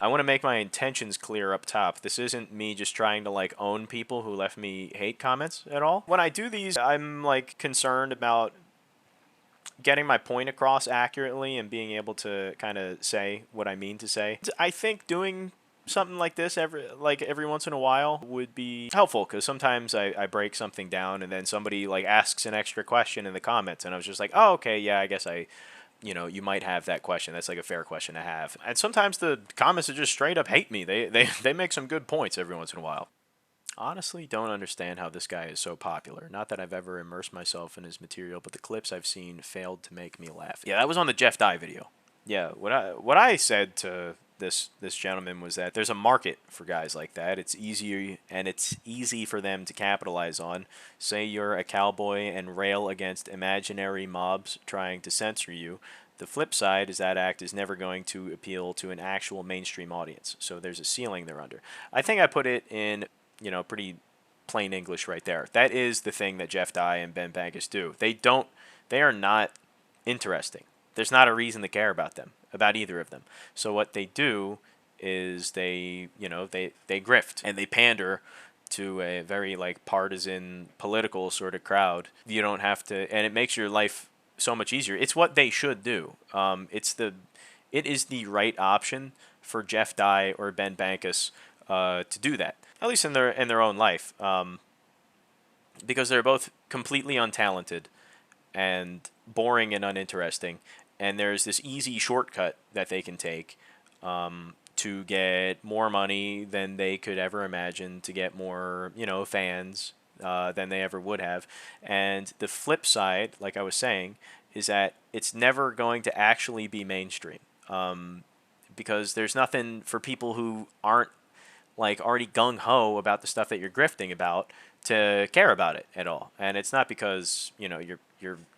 I want to make my intentions clear up top. This isn't me just trying to like own people who left me hate comments at all. When I do these, I'm like concerned about getting my point across accurately and being able to kind of say what I mean to say. I think doing something like this every once in a while would be helpful, because sometimes I break something down and then somebody like asks an extra question in the comments and I was just like, oh, okay, yeah, I guess you might have that question. That's like a fair question to have. And sometimes the comments are just straight up hate me. They make some good points every once in a while. Honestly, don't understand how this guy is so popular. Not that I've ever immersed myself in his material, but the clips I've seen failed to make me laugh. Yeah, that was on the Jeff Dye video. Yeah, what I said to this gentleman was that there's a market for guys like that. It's easy for them to capitalize on. Say you're a cowboy and rail against imaginary mobs trying to censor you. The flip side is that act is never going to appeal to an actual mainstream audience. So there's a ceiling they're under. I think I put it in, pretty plain English right there. That is the thing that Jeff Dye and Ben Bankas do. They are not interesting. There's not a reason to care about them, about either of them. So what they do is they grift and they pander to a very like partisan political sort of crowd. You don't have to, and it makes your life so much easier. It's what they should do. It is the right option for Jeff Dye or Ben Bankas to do that, at least in their own life, because they're both completely untalented and boring and uninteresting. And there's this easy shortcut that they can take to get more money than they could ever imagine, to get more, fans than they ever would have. And the flip side, like I was saying, is that it's never going to actually be mainstream, because there's nothing for people who aren't like already gung-ho about the stuff that you're grifting about to care about it at all. And it's not because you're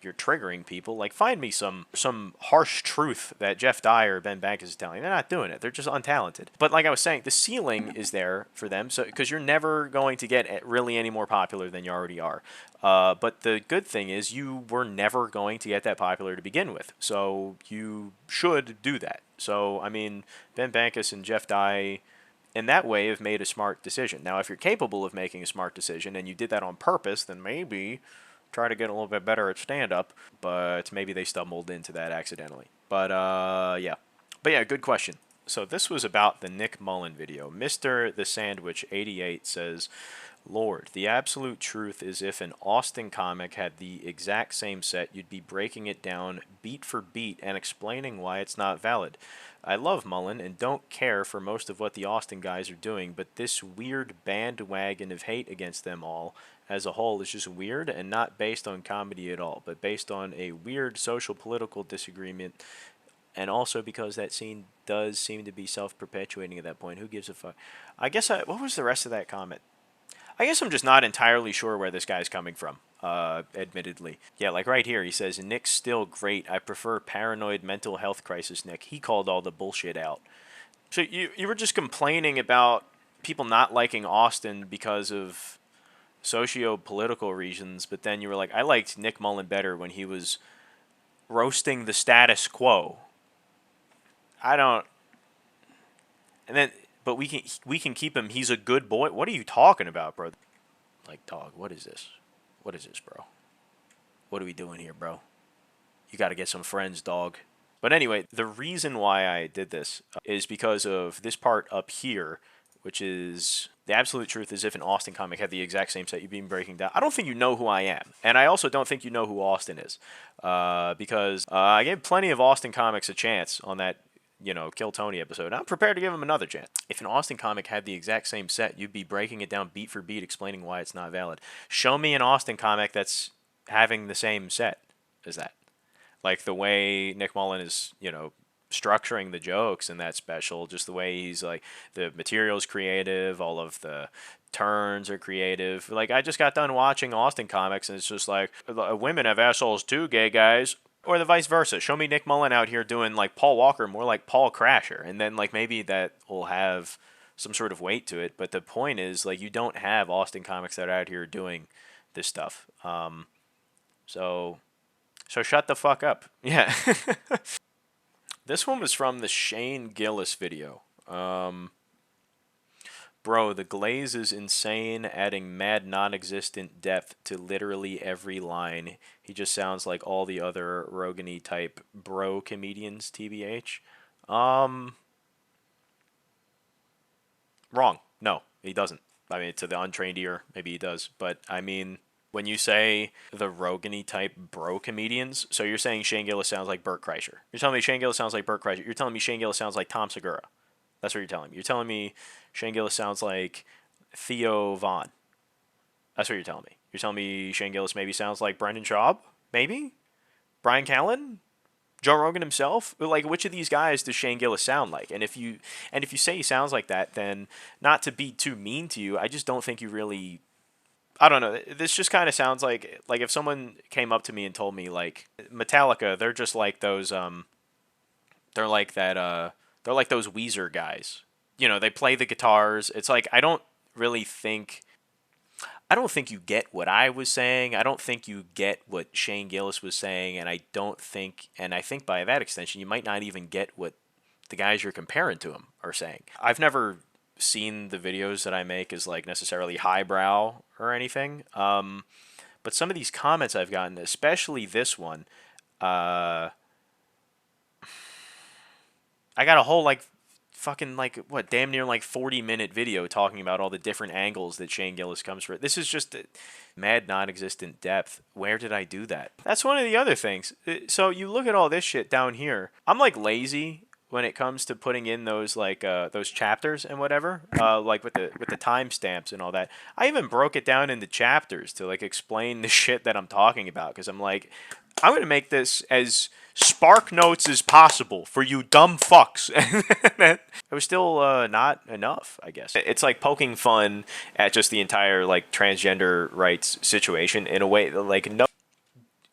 triggering people. Like, find me some harsh truth that Jeff Dye or Ben Bankas is telling. They're not doing it. They're just untalented. But like I was saying, the ceiling is there for them, so because you're never going to get really any more popular than you already are. But the good thing is you were never going to get that popular to begin with, so you should do that. So I mean, Ben Bankas and Jeff Dye, in that way, have made a smart decision. Now, if you're capable of making a smart decision and you did that on purpose, then maybe try to get a little bit better at stand-up, but maybe they stumbled into that accidentally. But, yeah. But, yeah, good question. So this was about the Nick Mullen video. Mr. The Sandwich 88 says, Lord, the absolute truth is if an Austin comic had the exact same set, you'd be breaking it down beat for beat and explaining why it's not valid. I love Mullen and don't care for most of what the Austin guys are doing, but this weird bandwagon of hate against them all as a whole is just weird and not based on comedy at all, but based on a weird social political disagreement, and also because that scene does seem to be self-perpetuating at that point. Who gives a fuck? I guess what was the rest of that comment? I guess I'm just not entirely sure where this guy's coming from, admittedly. Yeah, like right here, he says, Nick's still great. I prefer paranoid mental health crisis Nick. He called all the bullshit out. So you were just complaining about people not liking Austin because of socio-political reasons, but then you were like, I liked Nick Mullen better when he was roasting the status quo. I don't... And then... But we can keep him. He's a good boy. What are you talking about, bro? Like, dog, what is this? What is this, bro? What are we doing here, bro? You got to get some friends, dog. But anyway, the reason why I did this is because of this part up here, which is the absolute truth is if an Austin comic had the exact same set you've been breaking down. I don't think you know who I am. And I also don't think you know who Austin is. Because I gave plenty of Austin comics a chance on that Kill Tony episode. I'm prepared to give him another chance. If an Austin comic had the exact same set, you'd be breaking it down beat for beat, explaining why it's not valid. Show me an Austin comic that's having the same set as that. Like the way Nick Mullen is, structuring the jokes in that special, just the way he's like, the material's creative, all of the turns are creative. Like, I just got done watching Austin comics, and it's just like, women have assholes too, gay guys. Or the vice versa. Show me Nick Mullen out here doing like Paul Walker, more like Paul Crasher. And then like maybe that will have some sort of weight to it. But the point is, like, you don't have Austin comics that are out here doing this stuff. So shut the fuck up. Yeah. This one was from the Shane Gillis video. Bro, the glaze is insane, adding mad non-existent depth to literally every line. He just sounds like all the other Rogan-y type bro comedians, TBH. Wrong. No, he doesn't. I mean, to the untrained ear, maybe he does. But, I mean, when you say the Rogan-y type bro comedians, so you're saying Shane Gillis sounds like Bert Kreischer. You're telling me Shane Gillis sounds like Bert Kreischer. You're telling me Shane Gillis sounds like Tom Segura. That's what you're telling me. You're telling me Shane Gillis sounds like Theo Vaughn. That's what you're telling me. You're telling me Shane Gillis maybe sounds like Brendan Schaub? Maybe? Bryan Callen? Joe Rogan himself? Like, which of these guys does Shane Gillis sound like? And if you say he sounds like that, then not to be too mean to you, I just don't think you really. I don't know. This just kind of sounds like if someone came up to me and told me like Metallica, they're just like those they're like that they're like those Weezer guys. You know, they play the guitars. It's like I don't think you get what I was saying. I don't think you get what Shane Gillis was saying, and I think by that extension, you might not even get what the guys you're comparing to him are saying. I've never seen the videos that I make as like necessarily highbrow or anything, but some of these comments I've gotten, especially this one, I got a whole like fucking like what damn near like 40-minute video talking about all the different angles that Shane Gillis comes from. This is just mad non-existent depth. Where did I do that? That's one of the other things. So you look at all this shit down here. I'm like lazy when it comes to putting in those like those chapters and whatever, like with the timestamps and all that. I even broke it down into chapters to like explain the shit that I'm talking about, because I'm like, I'm gonna make this as spark notes as possible for you dumb fucks. It was still not enough, I guess. It's like poking fun at just the entire like transgender rights situation in a way that, like, no,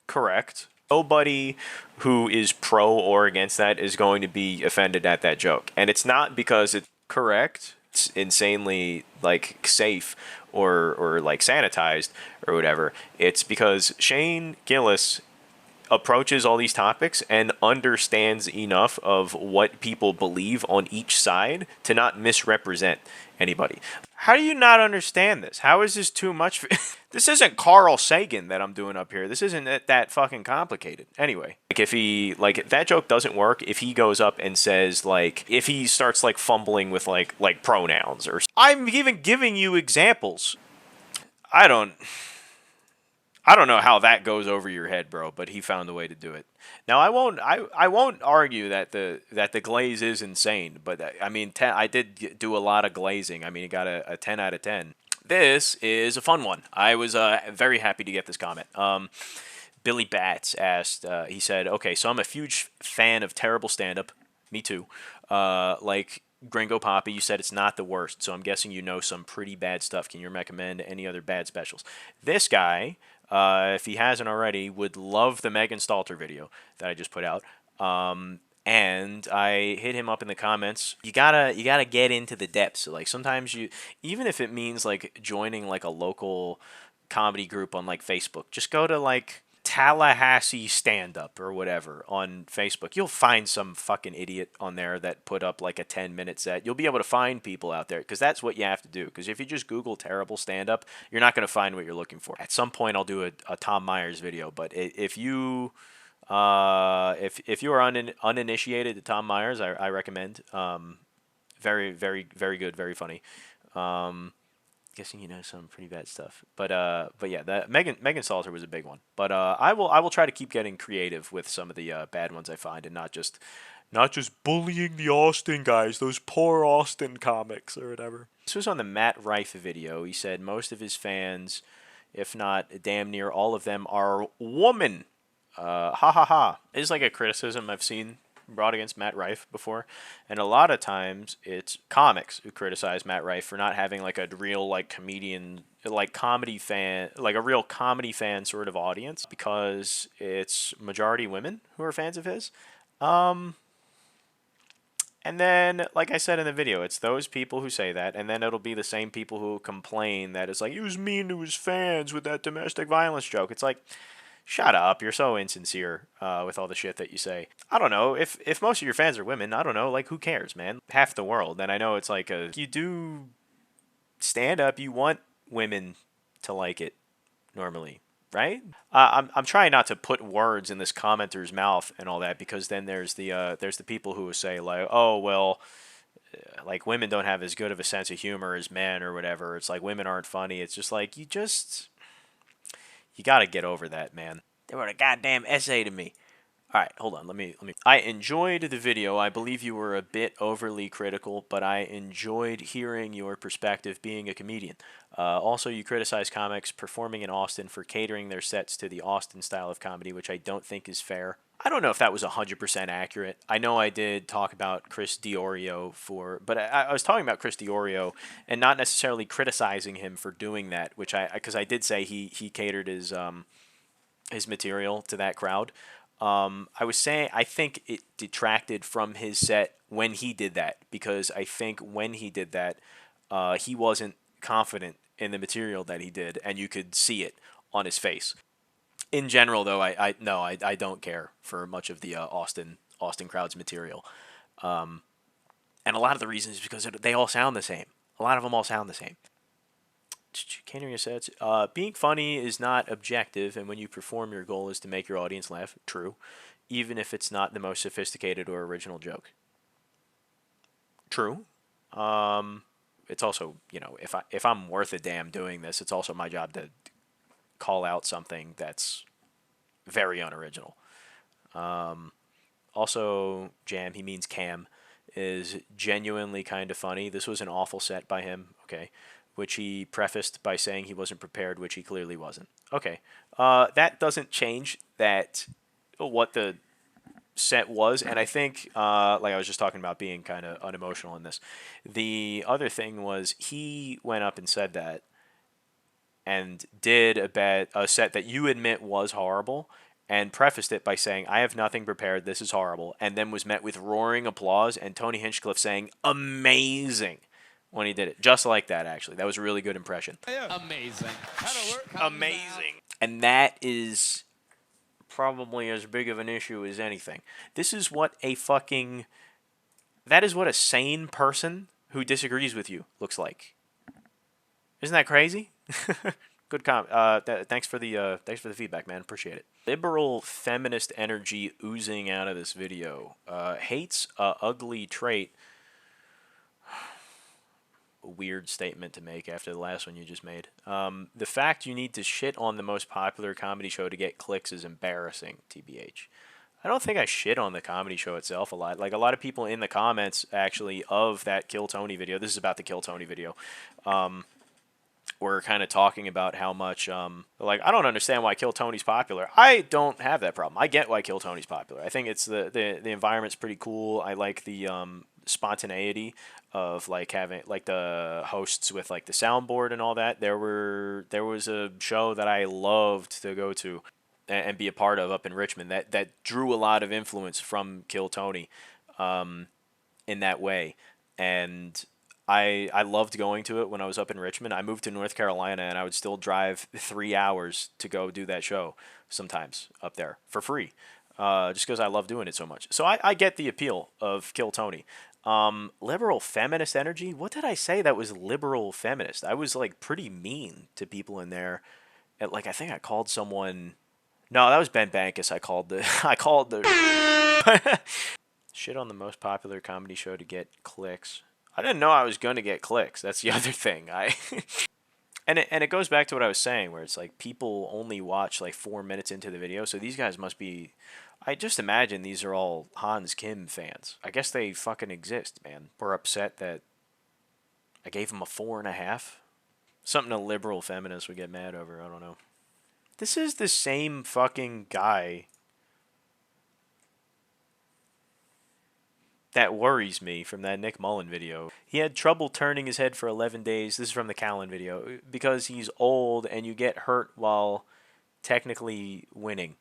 correct. Nobody who is pro or against that is going to be offended at that joke, and it's not because it's correct. It's insanely like safe or like sanitized or whatever. It's because Shane Gillis approaches all these topics and understands enough of what people believe on each side to not misrepresent anybody. How do you not understand this? How is this too much for This isn't Carl Sagan that I'm doing up here. This isn't that fucking complicated. Anyway, like if he like that joke doesn't work if he goes up and says like if he starts like fumbling with like pronouns or I'm even giving you examples. I don't know how that goes over your head, bro, but he found a way to do it. Now, I won't argue that the glaze is insane, but I mean, I did do a lot of glazing. I mean, it got a 10 out of 10. This is a fun one. I was very happy to get this comment. Billy Batts asked, he said, okay, so I'm a huge fan of terrible stand-up. Me too. Like Gringo Poppy, you said it's not the worst, so I'm guessing you know some pretty bad stuff. Can you recommend any other bad specials? This guy, if he hasn't already, would love the Megan Stalter video that I just put out. And I hit him up in the comments. You gotta get into the depths. So, like sometimes even if it means like joining like a local comedy group on like Facebook, just go to like Tallahassee Standup or whatever on Facebook. You'll find some fucking idiot on there that put up like a 10-minute set. You'll be able to find people out there, because that's what you have to do. Because if you just Google terrible stand-up, you're not going to find what you're looking for. At some point, I'll do a Tom Myers video. But if you if you are uninitiated to Tom Myers, I recommend. Very, very, very good, very funny. Guessing you know some pretty bad stuff, but yeah, that Megan Stalter was a big one. But I will try to keep getting creative with some of the bad ones I find, and not just bullying the Austin guys, those poor Austin comics or whatever. This was on the Matt Rife video. He said most of his fans, if not damn near all of them, are women. Ha ha ha. It's like a criticism I've seen brought against Matt Rife before, and a lot of times it's comics who criticize Matt Rife for not having like a real like comedian, like comedy fan, like a real comedy fan sort of audience, because it's majority women who are fans of his. And then, like I said in the video, it's those people who say that, and then it'll be the same people who complain that it's like he was mean to his fans with that domestic violence joke. It's like, Shut up. You're so insincere with all the shit that you say. I don't know. If most of your fans are women, I don't know. Like, who cares, man? Half the world. And I know it's like you do stand up, you want women to like it normally, right? I'm trying not to put words in this commenter's mouth and all that, because then there's the people who will say like, oh well, like women don't have as good of a sense of humor as men or whatever. It's like women aren't funny. It's just like you got to get over that, man. They wrote a goddamn essay to me. All right, hold on. Let me. I enjoyed the video. I believe you were a bit overly critical, but I enjoyed hearing your perspective being a comedian. Also, you criticized comics performing in Austin for catering their sets to the Austin style of comedy, which I don't think is fair. I don't know if that was 100% accurate. I know I did talk about Chris Diorio but I was talking about Chris Diorio and not necessarily criticizing him for doing that, because I did say he catered his material to that crowd. I was saying I think it detracted from his set when he did that, because I think when he did that, he wasn't confident in the material that he did, and you could see it on his face. In general, though, I don't care for much of the Austin crowd's material, and a lot of the reasons is because they all sound the same. A lot of them all sound the same. Catering your sets. Being funny is not objective, and when you perform, your goal is to make your audience laugh. True, even if it's not the most sophisticated or original joke. True. It's also, if I'm worth a damn doing this, it's also my job to call out something that's very unoriginal. Also, Jam, he means Cam, is genuinely kind of funny. This was an awful set by him. Okay. Which he prefaced by saying he wasn't prepared, which he clearly wasn't. Okay, that doesn't change what the set was, and I think, like I was just talking about being kind of unemotional in this. The other thing was he went up and said that, and did a set that you admit was horrible, and prefaced it by saying, "I have nothing prepared. This is horrible," and then was met with roaring applause and Tony Hinchcliffe saying, "Amazing." When he did it. Just like that, actually. That was a really good impression. Amazing. Amazing. And that is probably as big of an issue as anything. That is what a sane person who disagrees with you looks like. Isn't that crazy? Good comment. Thanks for the feedback, man. Appreciate it. Liberal feminist energy oozing out of this video. Hates a ugly trait. Weird statement to make after the last one you just made. The fact you need to shit on the most popular comedy show to get clicks is embarrassing, TBH. I don't think I shit on the comedy show itself a lot. Like, a lot of people in the comments, actually, of that Kill Tony video, this is about the Kill Tony video, were kind of talking about how much, like, I don't understand why Kill Tony's popular. I don't have that problem. I get why Kill Tony's popular. I think it's the environment's pretty cool. I like the spontaneity of like having like the hosts with like the soundboard and all that. There was a show that I loved to go to and be a part of up in Richmond that drew a lot of influence from Kill Tony in that way, and I loved going to it when I was up in Richmond. I moved to North Carolina, and I would still drive 3 hours to go do that show sometimes up there for free, just because I love doing it so much. So I get the appeal of Kill Tony. Liberal feminist energy? What did I say that was liberal feminist? I was like pretty mean to people in there. Like, I think I called someone. No, that was Ben Bankas. I called the shit on the most popular comedy show to get clicks. I didn't know I was going to get clicks. That's the other thing. And it goes back to what I was saying, where it's like people only watch like 4 minutes into the video, so these guys must be. I just imagine these are all Hans Kim fans. I guess they fucking exist, man. We're upset that I gave him a 4.5. Something a liberal feminist would get mad over. I don't know. This is the same fucking guy that worries me from that Nick Mullen video. He had trouble turning his head for 11 days. This is from the Callen video. Because he's old and you get hurt while technically winning.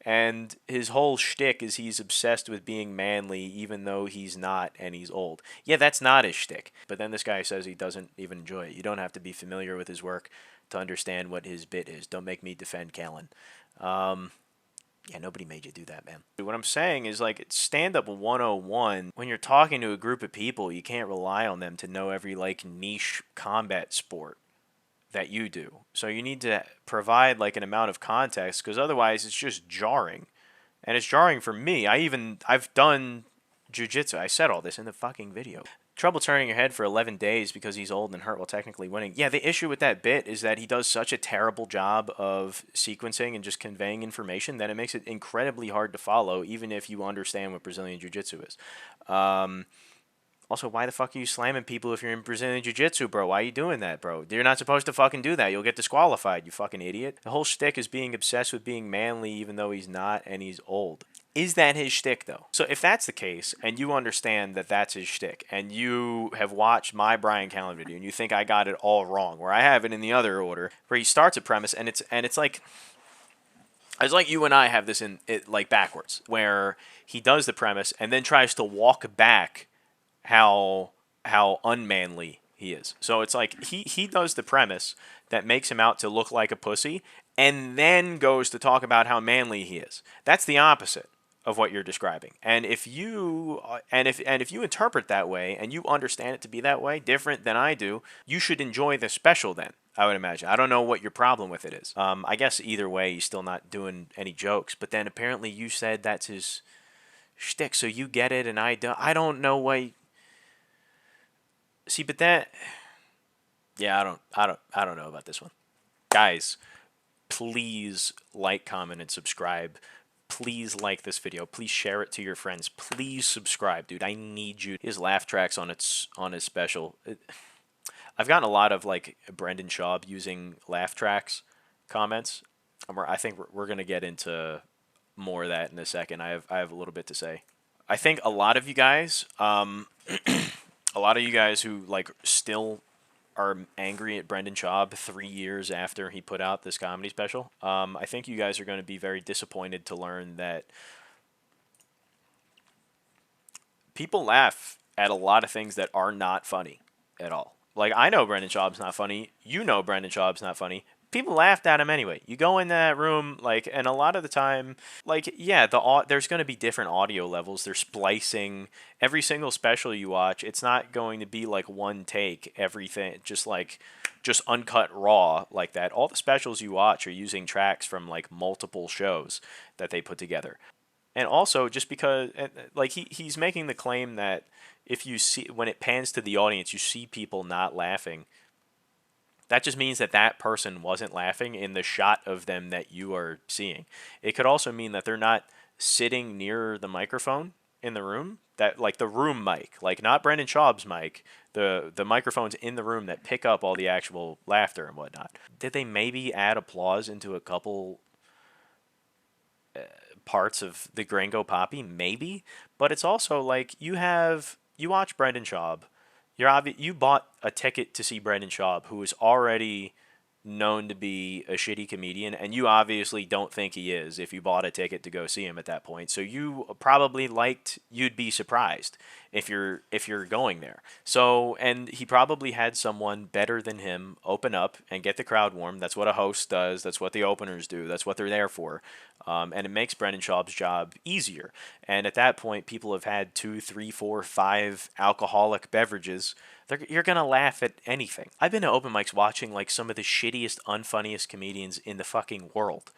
And his whole shtick is he's obsessed with being manly even though he's not and he's old. Yeah, that's not his shtick. But then this guy says he doesn't even enjoy it. You don't have to be familiar with his work to understand what his bit is. Don't make me defend Callen. Yeah, nobody made you do that, man. What I'm saying is, like, it's stand-up 101. When you're talking to a group of people, you can't rely on them to know every, like, niche combat sport that you do. So you need to provide, like, an amount of context, because otherwise it's just jarring. And it's jarring for me. I've done jiu-jitsu. I said all this in the fucking video. Trouble turning your head for 11 days because he's old and hurt while technically winning. Yeah, the issue with that bit is that he does such a terrible job of sequencing and just conveying information that it makes it incredibly hard to follow, even if you understand what Brazilian Jiu-Jitsu is. Also, why the fuck are you slamming people if you're in Brazilian Jiu-Jitsu, bro? Why are you doing that, bro? You're not supposed to fucking do that. You'll get disqualified, you fucking idiot. The whole shtick is being obsessed with being manly even though he's not and he's old. Is that his shtick, though? So if that's the case, and you understand that that's his shtick, and you have watched my Bryan Callen video, and you think I got it all wrong, where I have it in the other order, where he starts a premise, and it's like you and I have this in it like backwards, where he does the premise and then tries to walk back how unmanly he is. So it's like he does the premise that makes him out to look like a pussy, and then goes to talk about how manly he is. That's the opposite of what you're describing. And if you interpret that way and you understand it to be that way, different than I do, you should enjoy the special then, I would imagine. I don't know what your problem with it is. I guess either way, he's still not doing any jokes. But then apparently you said that's his shtick, so you get it and I don't. I don't know why. See, but that, yeah, I don't know about this one. Guys, please like, comment, and subscribe. Please like this video. Please share it to your friends. Please subscribe, dude. I need you. His laugh tracks on his special. I've gotten a lot of like Brendan Schaub using laugh tracks comments. I think we're gonna get into more of that in a second. I have a little bit to say. I think a lot of you guys, a lot of you guys who like still are angry at Brendan Schaub 3 years after he put out this comedy special. I think you guys are going to be very disappointed to learn that people laugh at a lot of things that are not funny at all. Like, I know Brendan Schaub's not funny. You know Brendan Schaub's not funny. People laughed at him anyway. You go in that room, like, and a lot of the time, like, yeah, there's going to be different audio levels. They're splicing. Every single special you watch, it's not going to be like one take, everything, just uncut raw like that. All the specials you watch are using tracks from like multiple shows that they put together. And also, just because, like, he's making the claim that if you see, when it pans to the audience, you see people not laughing. That just means that that person wasn't laughing in the shot of them that you are seeing. It could also mean that they're not sitting near the microphone in the room, that like the room mic, like not Brendan Schaub's mic, the microphones in the room that pick up all the actual laughter and whatnot. Did they maybe add applause into a couple parts of the Gringo Poppy? Maybe, but it's also like you watch Brendan Schaub. You bought a ticket to see Brendan Schaub, who is already known to be a shitty comedian, and you obviously don't think he is if you bought a ticket to go see him at that point. So you probably you'd be surprised if you're going there. So, and he probably had someone better than him open up and get the crowd warm. That's what a host does. That's what the openers do. That's what they're there for. And it makes Brendan Schaub's job easier. And at that point, people have had 2, 3, 4, 5 alcoholic beverages. You're going to laugh at anything. I've been to open mics watching like some of the shittiest, unfunniest comedians in the fucking world.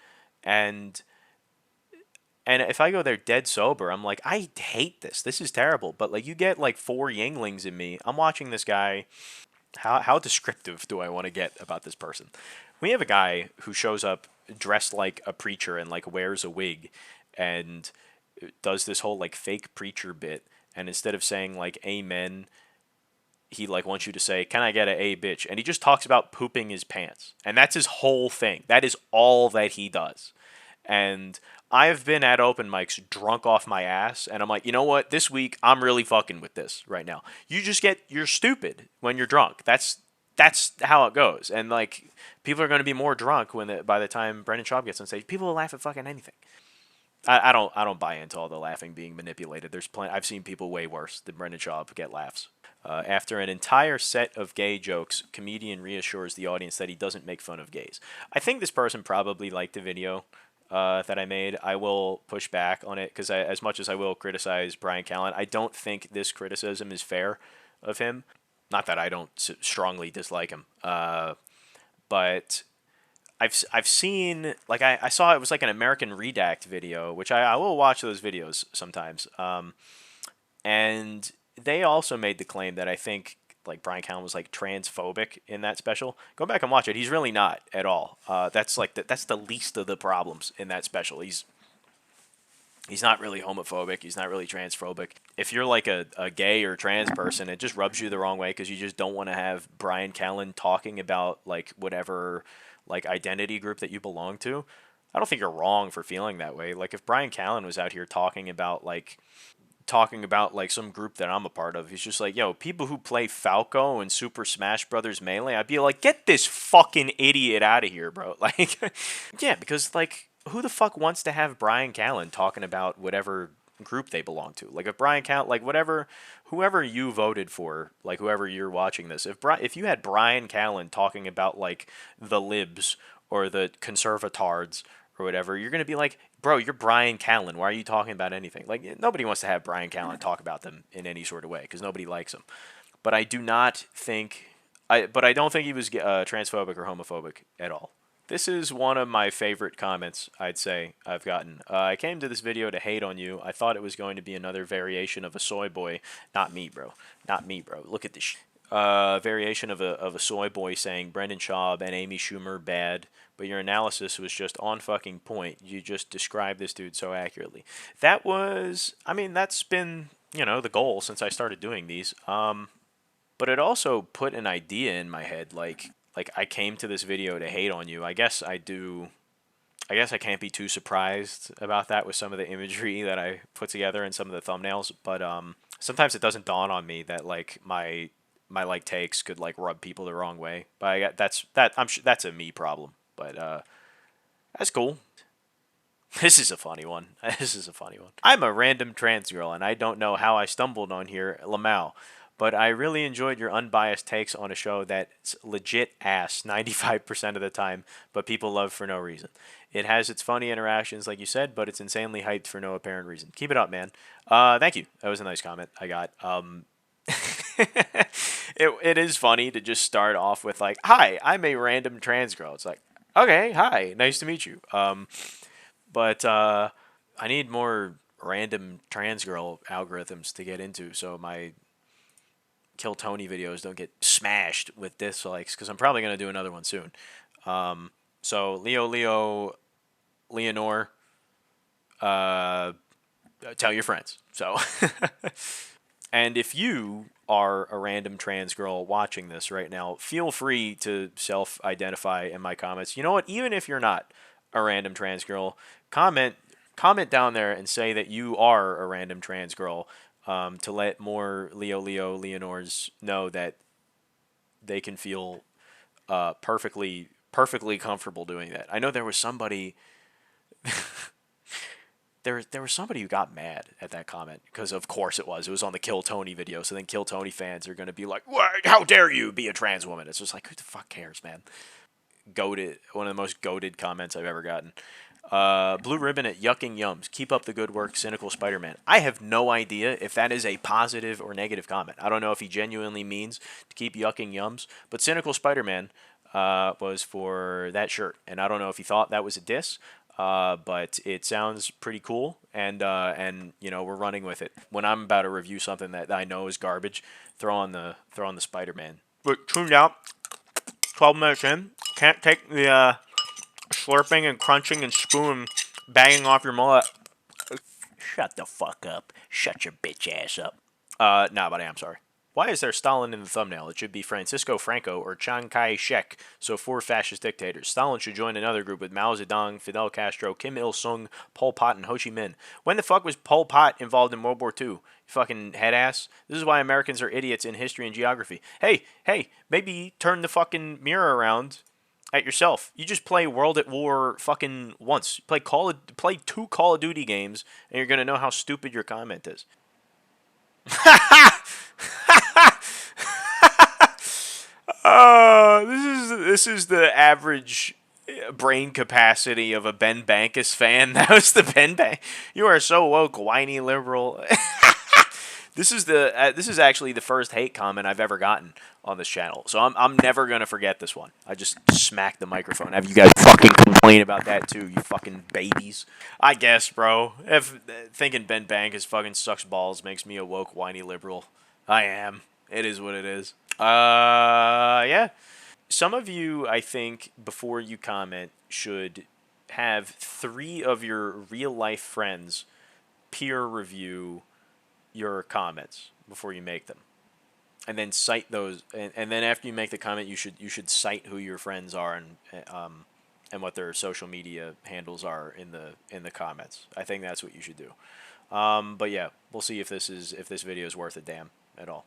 And if I go there dead sober, I'm like, I hate this. This is terrible. But like, you get like 4 Yinglings in me. I'm watching this guy. How descriptive do I want to get about this person? We have a guy who shows up dressed like a preacher and like wears a wig and does this whole like fake preacher bit. And instead of saying like amen, he like wants you to say, "Can I get a bitch?" And he just talks about pooping his pants. And that's his whole thing. That is all that he does. And I've been at open mics drunk off my ass, and I'm like, you know what? This week, I'm really fucking with this right now. You're stupid when you're drunk. That's how it goes. And like, people are going to be more drunk by the time Brendan Schaub gets on stage. People will laugh at fucking anything. I don't buy into all the laughing being manipulated. There's plenty. I've seen people way worse than Brendan Schaub get laughs. After an entire set of gay jokes, comedian reassures the audience that he doesn't make fun of gays. I think this person probably liked the video that I made. I will push back on it because as much as I will criticize Bryan Callen, I don't think this criticism is fair of him. Not that I don't strongly dislike him, but I've seen, like, I saw it was like an American Redact video, which I will watch those videos sometimes. And they also made the claim that I think like Bryan Callen was like transphobic in that special. Go back and watch it. He's really not at all. That's like that's the least of the problems in that special. He's not really homophobic. He's not really transphobic. If you're like a gay or trans person, it just rubs you the wrong way because you just don't want to have Bryan Callen talking about like whatever like identity group that you belong to. I don't think you're wrong for feeling that way. Like if Bryan Callen was out here talking about like some group that I'm a part of, he's just like, yo, people who play Falco and Super Smash Brothers Melee, I'd be like, get this fucking idiot out of here, bro. Like, yeah, because like, who the fuck wants to have Bryan Callen talking about whatever group they belong to? Like if Bryan Callen, like whoever you voted for, like whoever you're watching this, if you had Bryan Callen talking about like the libs or the conservatards or whatever, you're gonna be like, bro, you're Bryan Callen. Why are you talking about anything? Like nobody wants to have Bryan Callen talk about them in any sort of way because nobody likes him. But I do not think, but I don't think he was transphobic or homophobic at all. This is one of my favorite comments, I'd say, I've gotten. I came to this video to hate on you. I thought it was going to be another variation of a soy boy. Not me, bro. Not me, bro. Look at this variation of a soy boy saying Brendan Schaub and Amy Schumer bad, but your analysis was just on fucking point. You just described this dude so accurately. That was, I mean, that's been, the goal since I started doing these. But it also put an idea in my head, like I came to this video to hate on you. I guess I can't be too surprised about that with some of the imagery that I put together and some of the thumbnails. But sometimes it doesn't dawn on me that like my like takes could like rub people the wrong way. But I'm sure that's a me problem. But that's cool. This is a funny one. I'm a random trans girl, and I don't know how I stumbled on here, Lamau. But I really enjoyed your unbiased takes on a show that's legit ass 95% of the time, but people love for no reason. It has its funny interactions, like you said, but it's insanely hyped for no apparent reason. Keep it up, man. Thank you. That was a nice comment I got. It is funny to just start off with like, hi, I'm a random trans girl. It's like, okay, hi, nice to meet you. But I need more random trans girl algorithms to get into, so my Kill Tony videos don't get smashed with dislikes, because I'm probably going to do another one soon. So Leonore, tell your friends. So, and if you are a random trans girl watching this right now, feel free to self-identify in my comments. You know what? Even if you're not a random trans girl, comment down there and say that you are a random trans girl. To let more Leonores know that they can feel perfectly comfortable doing that. I know there was somebody there was somebody who got mad at that comment because of course it was on the Kill Tony video. So then Kill Tony fans are going to be like, "What? How dare you be a trans woman?" It's just like, who the fuck cares, man? Goated, one of the most goated comments I've ever gotten. Blue Ribbon at Yucking Yums. Keep up the good work, Cynical Spiderman. I have no idea if that is a positive or negative comment. I don't know if he genuinely means to keep yucking yums, but Cynical Spiderman was for that shirt, and I don't know if he thought that was a diss, but it sounds pretty cool, and we're running with it. When I'm about to review something that I know is garbage, throw on the Spider-Man. But tuned out. 12 minutes in, can't take the slurping and crunching and spoon banging off your mullet. Shut the fuck up. Shut your bitch ass up. Nah, but I am sorry. Why is there Stalin in the thumbnail? It should be Francisco Franco or Chiang Kai-shek, so 4 fascist dictators. Stalin should join another group with Mao Zedong, Fidel Castro, Kim Il-sung, Pol Pot, and Ho Chi Minh. When the fuck was Pol Pot involved in World War II? You fucking head ass. This is why Americans are idiots in history and geography. Hey, maybe turn the fucking mirror around at yourself. You just play World at War fucking once. Play 2 Call of Duty games, and you're gonna know how stupid your comment is. This is the average brain capacity of a Ben Bankas fan. That was the Ben Bank. You are so woke, whiny liberal. This is actually the first hate comment I've ever gotten on this channel, so I'm never gonna forget this one. I just smacked the microphone. Have you guys fucking complain about that too, you fucking babies? I guess, bro. If thinking Ben Bankas fucking sucks balls makes me a woke, whiny liberal, I am. It is what it is. Yeah. Some of you, I think, before you comment, should have 3 of your real life friends peer review your comments before you make them, and then cite those. And then after you make the comment, you should cite who your friends are and what their social media handles are in the comments. I think that's what you should do. But yeah, we'll see if this video is worth a damn at all.